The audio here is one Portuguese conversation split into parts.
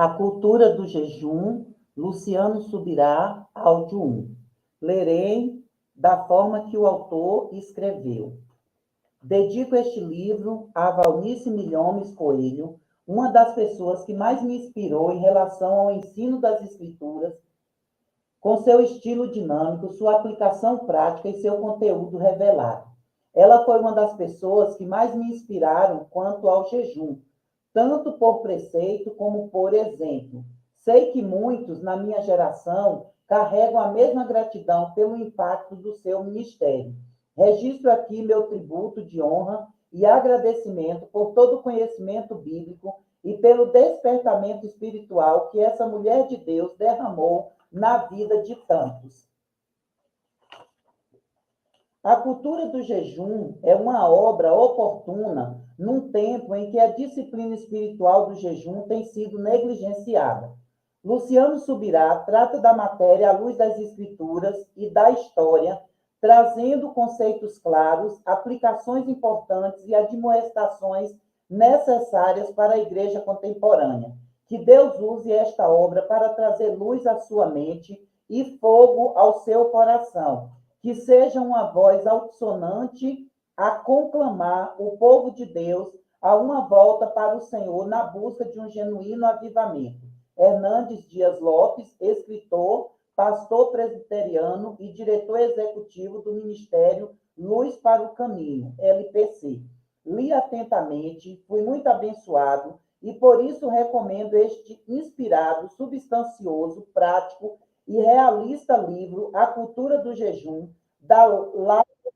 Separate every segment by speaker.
Speaker 1: A cultura do jejum, Luciano Subirá, áudio 1. Lerei da forma que o autor escreveu. Dedico este livro a Valnice Milhomes Coelho, uma das pessoas que mais me inspirou em relação ao ensino das Escrituras, com seu estilo dinâmico, sua aplicação prática e seu conteúdo revelado. Ela foi uma das pessoas que mais me inspiraram quanto ao jejum, tanto por preceito como por exemplo. Sei que muitos, na minha geração, carregam a mesma gratidão pelo impacto do seu ministério. Registro aqui meu tributo de honra e agradecimento por todo o conhecimento bíblico e pelo despertamento espiritual que essa mulher de Deus derramou na vida de tantos. A cultura do jejum é uma obra oportuna num tempo em que a disciplina espiritual do jejum tem sido negligenciada. Luciano Subirá trata da matéria à luz das escrituras e da história, trazendo conceitos claros, aplicações importantes e admoestações necessárias para a igreja contemporânea. Que Deus use esta obra para trazer luz à sua mente e fogo ao seu coração. Que seja uma voz altissonante a conclamar o povo de Deus a uma volta para o Senhor na busca de um genuíno avivamento. Hernandes Dias Lopes, escritor, pastor presbiteriano e diretor executivo do Ministério Luz para o Caminho, LPC. Li atentamente, fui muito abençoado e por isso recomendo este inspirado, substancioso, prático e realista livro, A Cultura do Jejum, da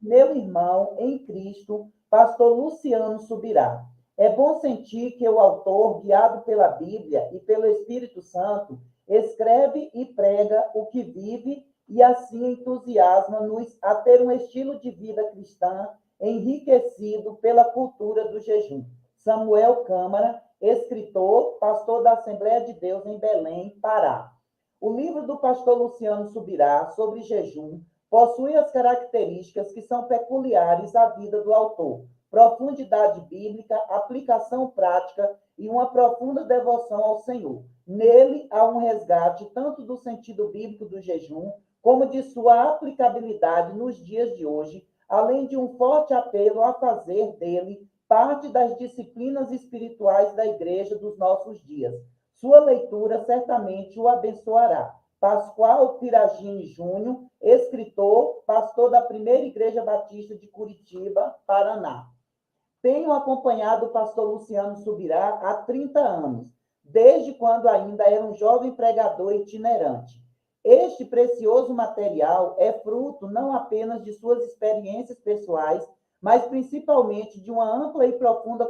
Speaker 1: meu irmão em Cristo, pastor Luciano Subirá. É bom sentir que o autor, guiado pela Bíblia e pelo Espírito Santo, escreve e prega o que vive e assim entusiasma-nos a ter um estilo de vida cristã enriquecido pela cultura do jejum. Samuel Câmara, escritor, pastor da Assembleia de Deus em Belém, Pará. O livro do pastor Luciano Subirá sobre jejum possui as características que são peculiares à vida do autor: profundidade bíblica, aplicação prática e uma profunda devoção ao Senhor. Nele há um resgate tanto do sentido bíblico do jejum, como de sua aplicabilidade nos dias de hoje, além de um forte apelo a fazer dele parte das disciplinas espirituais da igreja dos nossos dias. Sua leitura certamente o abençoará. Pascoal Piragini Júnior, escritor, pastor da Primeira Igreja Batista de Curitiba, Paraná. Tenho acompanhado o pastor Luciano Subirá há 30 anos, desde quando ainda era um jovem pregador itinerante. Este precioso material é fruto não apenas de suas experiências pessoais, mas principalmente de uma ampla e profunda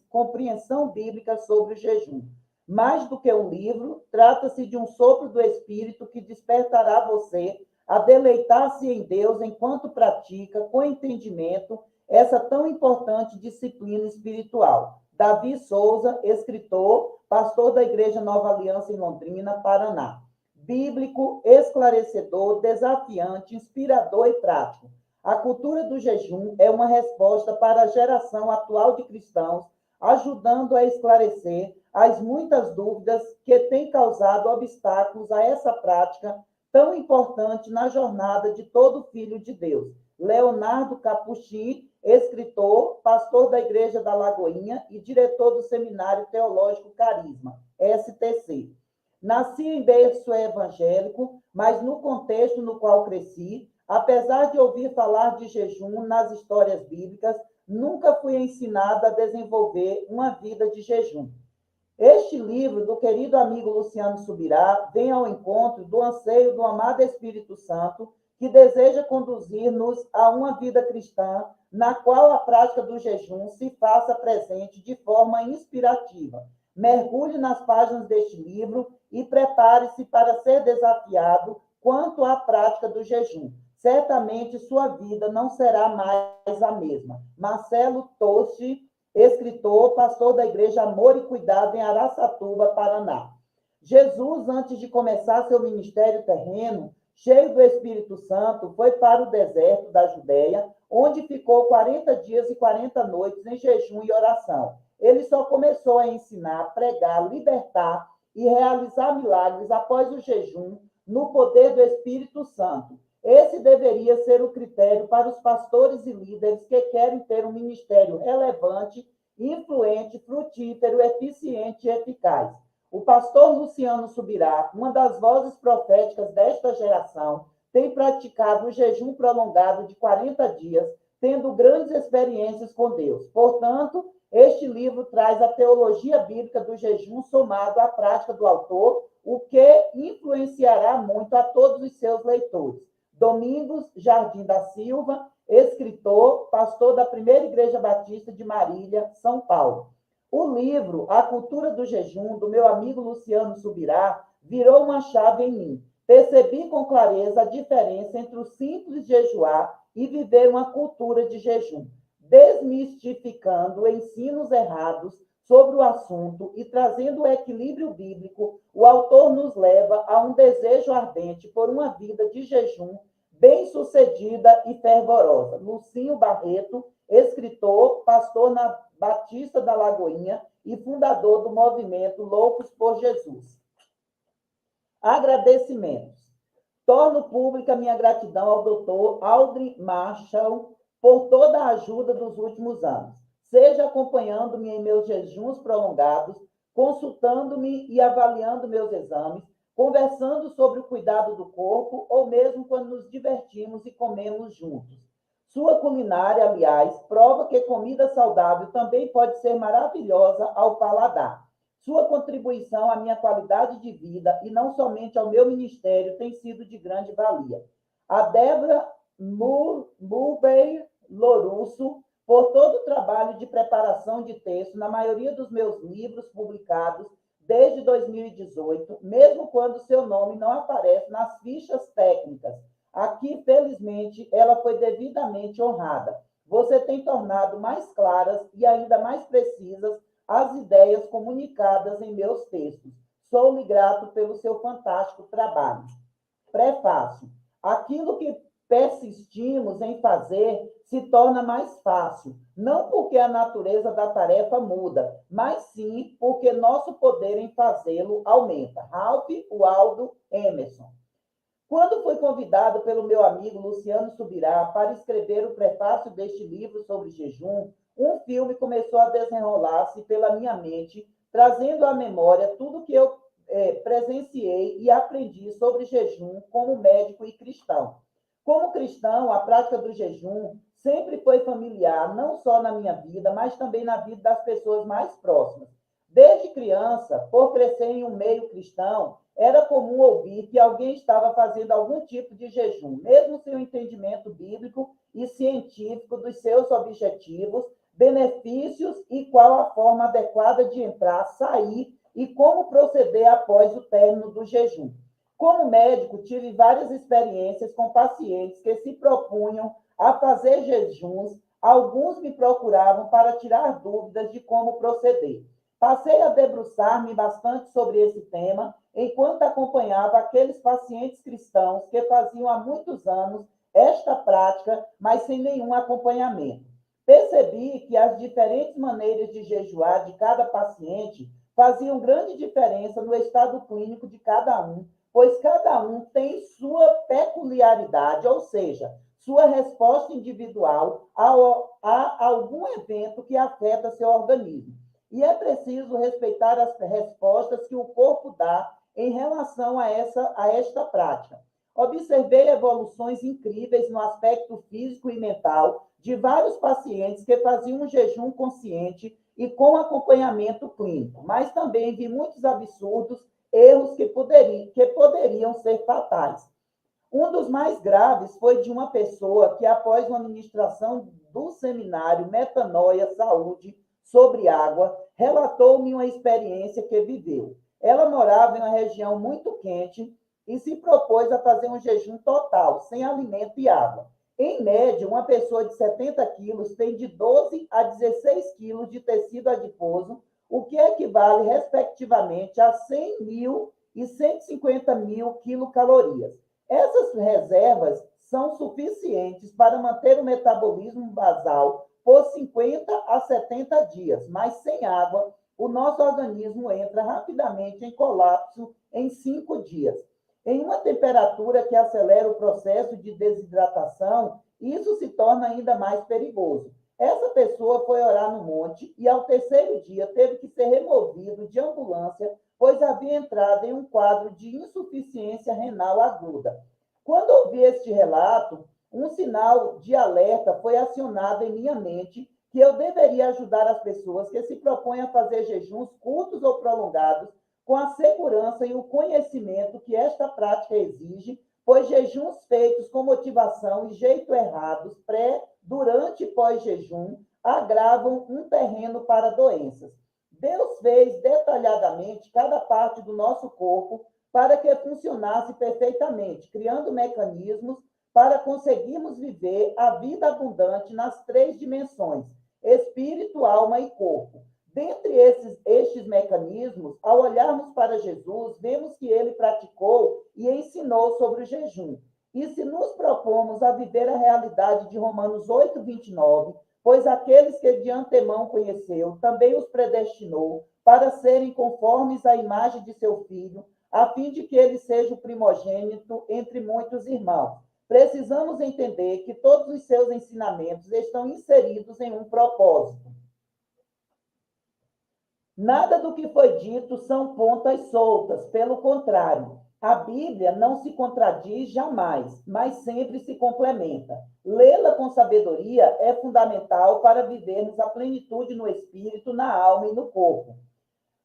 Speaker 1: compreensão bíblica sobre o jejum. Mais do que um livro, trata-se de um sopro do Espírito que despertará você a deleitar-se em Deus enquanto pratica, com entendimento, essa tão importante disciplina espiritual. Davi Souza, escritor, pastor da Igreja Nova Aliança em Londrina, Paraná. Bíblico, esclarecedor, desafiante, inspirador e prático. A cultura do jejum é uma resposta para a geração atual de cristãos, ajudando a esclarecer as muitas dúvidas que têm causado obstáculos a essa prática tão importante na jornada de todo filho de Deus. Leonardo Capuchin, escritor, pastor da Igreja da Lagoinha e diretor do Seminário Teológico Carisma, STC. Nasci em berço evangélico, mas no contexto no qual cresci, apesar de ouvir falar de jejum nas histórias bíblicas, nunca fui ensinada a desenvolver uma vida de jejum. Este livro do querido amigo Luciano Subirá vem ao encontro do anseio do amado Espírito Santo, que deseja conduzir-nos a uma vida cristã na qual a prática do jejum se faça presente de forma inspirativa. Mergulhe nas páginas deste livro e prepare-se para ser desafiado quanto à prática do jejum. Certamente sua vida não será mais a mesma. Marcelo Tosti, escritor, pastor da Igreja Amor e Cuidado em Araçatuba, Paraná. Jesus, antes de começar seu ministério terreno, cheio do Espírito Santo, foi para o deserto da Judéia, onde ficou 40 dias e 40 noites em jejum e oração. Ele só começou a ensinar, pregar, libertar e realizar milagres após o jejum no poder do Espírito Santo. Esse deveria ser o critério para os pastores e líderes que querem ter um ministério relevante, influente, frutífero, eficiente e eficaz. O pastor Luciano Subirá, uma das vozes proféticas desta geração, tem praticado o jejum prolongado de 40 dias, tendo grandes experiências com Deus. Portanto, este livro traz a teologia bíblica do jejum somado à prática do autor, o que influenciará muito a todos os seus leitores. Domingos Jardim da Silva, escritor, pastor da Primeira Igreja Batista de Marília, São Paulo. O livro A Cultura do Jejum, do meu amigo Luciano Subirá, virou uma chave em mim. Percebi com clareza a diferença entre o simples jejuar e viver uma cultura de jejum, desmistificando ensinos errados sobre o assunto e trazendo o equilíbrio bíblico. O autor nos leva a um desejo ardente por uma vida de jejum bem-sucedida e fervorosa. Lucinho Barreto, escritor, pastor na Batista da Lagoinha e fundador do movimento Loucos por Jesus. Agradecimentos. Torno pública minha gratidão ao Dr. Aldrin Marshall por toda a ajuda dos últimos anos, seja acompanhando-me em meus jejuns prolongados, consultando-me e avaliando meus exames, conversando sobre o cuidado do corpo ou mesmo quando nos divertimos e comemos juntos. Sua culinária, aliás, prova que comida saudável também pode ser maravilhosa ao paladar. Sua contribuição à minha qualidade de vida e não somente ao meu ministério tem sido de grande valia. A Débora Mulbey Lourusso, por todo o trabalho de preparação de texto na maioria dos meus livros publicados desde 2018, mesmo quando seu nome não aparece nas fichas técnicas. Aqui, felizmente, ela foi devidamente honrada. Você tem tornado mais claras e ainda mais precisas as ideias comunicadas em meus textos. Sou-lhe grato pelo seu fantástico trabalho. Prefácio. Aquilo que persistimos em fazer se torna mais fácil, não porque a natureza da tarefa muda, mas sim porque nosso poder em fazê-lo aumenta. Ralph Waldo Emerson. Quando fui convidado pelo meu amigo Luciano Subirá para escrever o prefácio deste livro sobre jejum, um filme começou a desenrolar-se pela minha mente, trazendo à memória tudo que eu presenciei e aprendi sobre jejum como médico e cristão. Como cristão, a prática do jejum sempre foi familiar, não só na minha vida, mas também na vida das pessoas mais próximas. Desde criança, por crescer em um meio cristão, era comum ouvir que alguém estava fazendo algum tipo de jejum, mesmo sem o entendimento bíblico e científico dos seus objetivos, benefícios e qual a forma adequada de entrar, sair e como proceder após o término do jejum. Como médico, tive várias experiências com pacientes que se propunham a fazer jejuns. Alguns me procuravam para tirar dúvidas de como proceder. Passei a debruçar-me bastante sobre esse tema, enquanto acompanhava aqueles pacientes cristãos que faziam há muitos anos esta prática, mas sem nenhum acompanhamento. Percebi que as diferentes maneiras de jejuar de cada paciente faziam grande diferença no estado clínico de cada um, pois cada um tem sua peculiaridade, ou seja, sua resposta individual a algum evento que afeta seu organismo. E é preciso respeitar as respostas que o corpo dá em relação a esta prática. Observei evoluções incríveis no aspecto físico e mental de vários pacientes que faziam um jejum consciente e com acompanhamento clínico, mas também vi muitos absurdos, erros que poderiam ser fatais. Um dos mais graves foi de uma pessoa que, após uma ministração do seminário Metanoia Saúde sobre água, relatou-me uma experiência que viveu. Ela morava em uma região muito quente e se propôs a fazer um jejum total, sem alimento e água. Em média, uma pessoa de 70 quilos tem de 12 a 16 quilos de tecido adiposo, o que equivale, respectivamente, a 100 mil e 150 mil quilocalorias. Essas reservas são suficientes para manter o metabolismo basal por 50 a 70 dias, mas sem água, o nosso organismo entra rapidamente em colapso em 5 dias. Em uma temperatura que acelera o processo de desidratação, isso se torna ainda mais perigoso. Essa pessoa foi orar no monte e, ao terceiro dia, teve que ser removido de ambulância, pois havia entrado em um quadro de insuficiência renal aguda. Quando ouvi este relato, um sinal de alerta foi acionado em minha mente que eu deveria ajudar as pessoas que se propõem a fazer jejuns curtos ou prolongados com a segurança e o conhecimento que esta prática exige, pois jejuns feitos com motivação e jeito errados, pré, durante e pós-jejum, agravam um terreno para doenças. Deus fez detalhadamente cada parte do nosso corpo para que funcionasse perfeitamente, criando mecanismos para conseguirmos viver a vida abundante nas 3 dimensões, espírito, alma e corpo. Dentre estes mecanismos, ao olharmos para Jesus, vemos que ele praticou e ensinou sobre o jejum. E se nos propomos a viver a realidade de Romanos 8, 29, pois aqueles que de antemão conheceu, também os predestinou para serem conformes à imagem de seu Filho, a fim de que ele seja o primogênito entre muitos irmãos. Precisamos entender que todos os seus ensinamentos estão inseridos em um propósito. Nada do que foi dito são pontas soltas, pelo contrário, a Bíblia não se contradiz jamais, mas sempre se complementa. Lê-la com sabedoria é fundamental para vivermos a plenitude no espírito, na alma e no corpo.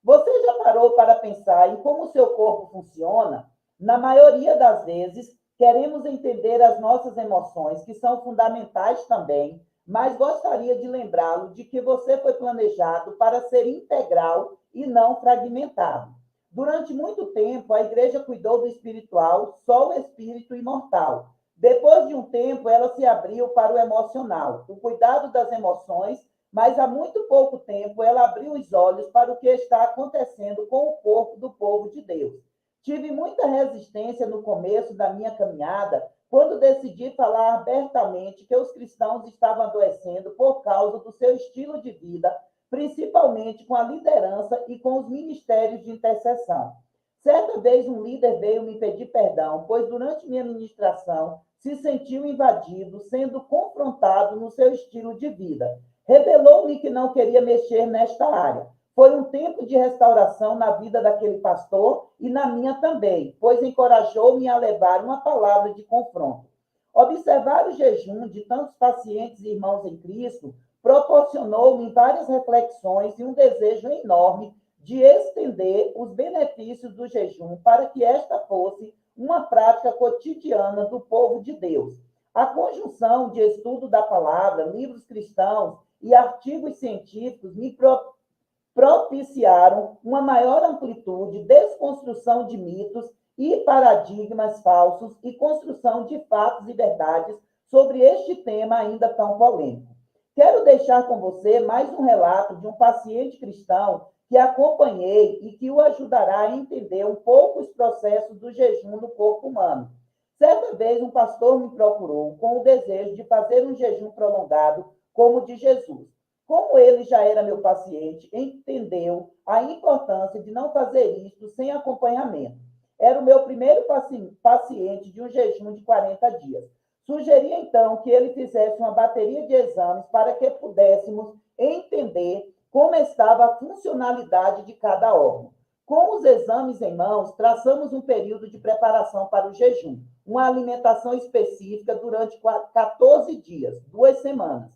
Speaker 1: Você já parou para pensar em como o seu corpo funciona? Na maioria das vezes, queremos entender as nossas emoções, que são fundamentais também, mas gostaria de lembrá-lo de que você foi planejado para ser integral e não fragmentado. Durante muito tempo, a igreja cuidou do espiritual, só o espírito imortal. Depois de um tempo, ela se abriu para o emocional, o cuidado das emoções, mas há muito pouco tempo ela abriu os olhos para o que está acontecendo com o corpo do povo de Deus. Tive muita resistência no começo da minha caminhada, quando decidi falar abertamente que os cristãos estavam adoecendo por causa do seu estilo de vida, principalmente com a liderança e com os ministérios de intercessão. Certa vez um líder veio me pedir perdão, pois durante minha ministração se sentiu invadido, sendo confrontado no seu estilo de vida. Revelou-me que não queria mexer nesta área. Foi um tempo de restauração na vida daquele pastor e na minha também, pois encorajou-me a levar uma palavra de confronto. Observar o jejum de tantos pacientes e irmãos em Cristo proporcionou-me várias reflexões e um desejo enorme de estender os benefícios do jejum para que esta fosse uma prática cotidiana do povo de Deus. A conjunção de estudo da palavra, livros cristãos e artigos científicos me propiciaram uma maior amplitude, desconstrução de mitos e paradigmas falsos e construção de fatos e verdades sobre este tema ainda tão polêmico. Quero deixar com você mais um relato de um paciente cristão que acompanhei e que o ajudará a entender um pouco os processos do jejum no corpo humano. Certa vez, um pastor me procurou com o desejo de fazer um jejum prolongado como o de Jesus. Como ele já era meu paciente, entendeu a importância de não fazer isto sem acompanhamento. Era o meu primeiro paciente de um jejum de 40 dias. Sugeri, então, que ele fizesse uma bateria de exames para que pudéssemos entender como estava a funcionalidade de cada órgão. Com os exames em mãos, traçamos um período de preparação para o jejum, uma alimentação específica durante 14 dias, 2 semanas.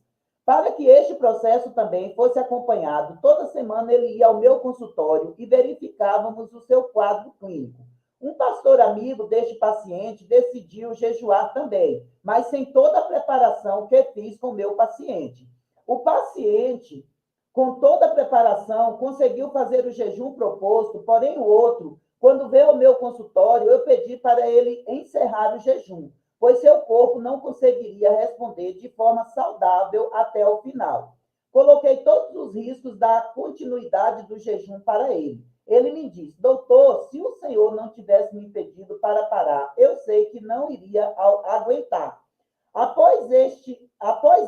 Speaker 1: Para que este processo também fosse acompanhado, toda semana ele ia ao meu consultório e verificávamos o seu quadro clínico. Um pastor amigo deste paciente decidiu jejuar também, mas sem toda a preparação que fiz com o meu paciente. O paciente, com toda a preparação, conseguiu fazer o jejum proposto, porém o outro, quando veio ao meu consultório, eu pedi para ele encerrar o jejum, pois seu corpo não conseguiria responder de forma saudável até o final. Coloquei todos os riscos da continuidade do jejum para ele. Ele me disse: doutor, se o senhor não tivesse me pedido para parar, eu sei que não iria aguentar. Após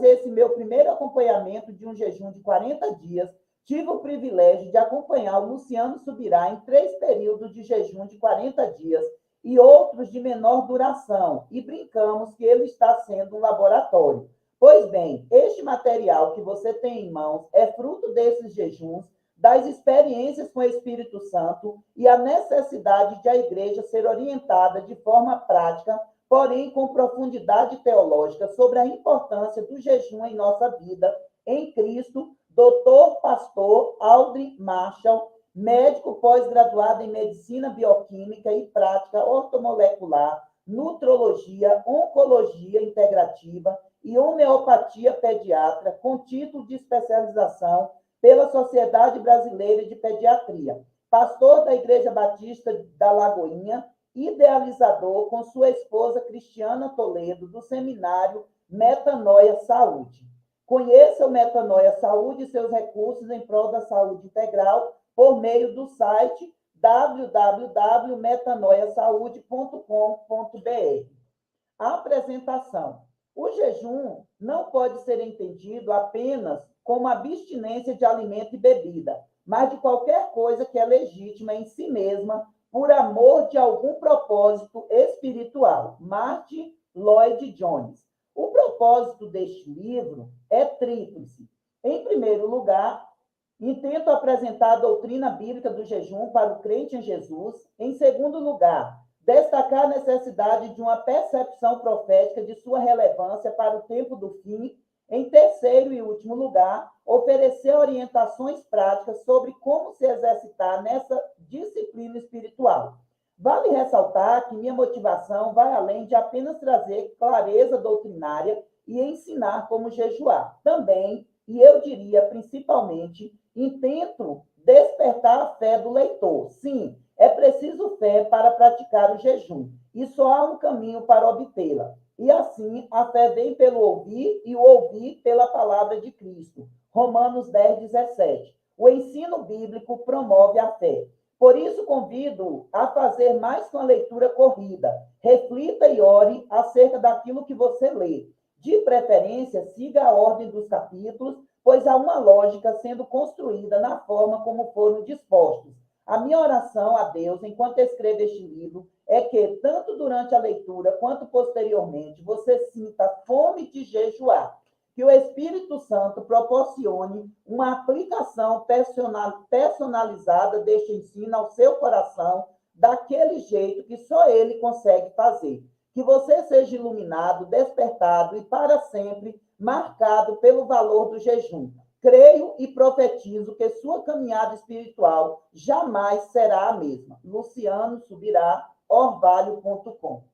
Speaker 1: esse meu primeiro acompanhamento de um jejum de 40 dias, Tive o privilégio de acompanhar o Luciano Subirá em 3 períodos de jejum de 40 dias e outros de menor duração, e brincamos que ele está sendo um laboratório. Pois bem, este material que você tem em mãos é fruto desses jejuns, das experiências com o Espírito Santo e a necessidade de a igreja ser orientada de forma prática, porém com profundidade teológica, sobre a importância do jejum em nossa vida em Cristo. Dr. Pastor Aldrin Marshall, médico pós-graduado em Medicina Bioquímica e Prática Ortomolecular, Nutrologia, Oncologia Integrativa e Homeopatia Pediatra, com título de especialização pela Sociedade Brasileira de Pediatria. Pastor da Igreja Batista da Lagoinha, idealizador com sua esposa Cristiana Toledo, do seminário Metanoia Saúde. Conheça o Metanoia Saúde e seus recursos em prol da saúde integral por meio do site www.metanoiasaude.com.br. Apresentação. O jejum não pode ser entendido apenas como abstinência de alimento e bebida, mas de qualquer coisa que é legítima em si mesma por amor de algum propósito espiritual. Martin Lloyd Jones. O propósito deste livro é tríplice. Em primeiro lugar, intento apresentar a doutrina bíblica do jejum para o crente em Jesus. Em segundo lugar, destacar a necessidade de uma percepção profética de sua relevância para o tempo do fim. Em terceiro e último lugar, oferecer orientações práticas sobre como se exercitar nessa disciplina espiritual. Vale ressaltar que minha motivação vai além de apenas trazer clareza doutrinária e ensinar como jejuar. Também, e eu diria principalmente, intento despertar a fé do leitor. Sim, é preciso fé para praticar o jejum, e só há um caminho para obtê-la. E assim, a fé vem pelo ouvir, e o ouvir pela palavra de Cristo. Romanos 10, 17. O ensino bíblico promove a fé. Por isso, convido a fazer mais que uma leitura corrida. Reflita e ore acerca daquilo que você lê. De preferência, siga a ordem dos capítulos, pois há uma lógica sendo construída na forma como foram dispostos. A minha oração a Deus, enquanto escrevo este livro, é que, tanto durante a leitura quanto posteriormente, você sinta fome de jejuar. Que o Espírito Santo proporcione uma aplicação personalizada deste ensino ao seu coração, daquele jeito que só ele consegue fazer. Que você seja iluminado, despertado e para sempre marcado pelo valor do jejum. Creio e profetizo que sua caminhada espiritual jamais será a mesma. Luciano Subirá, orvalho.com.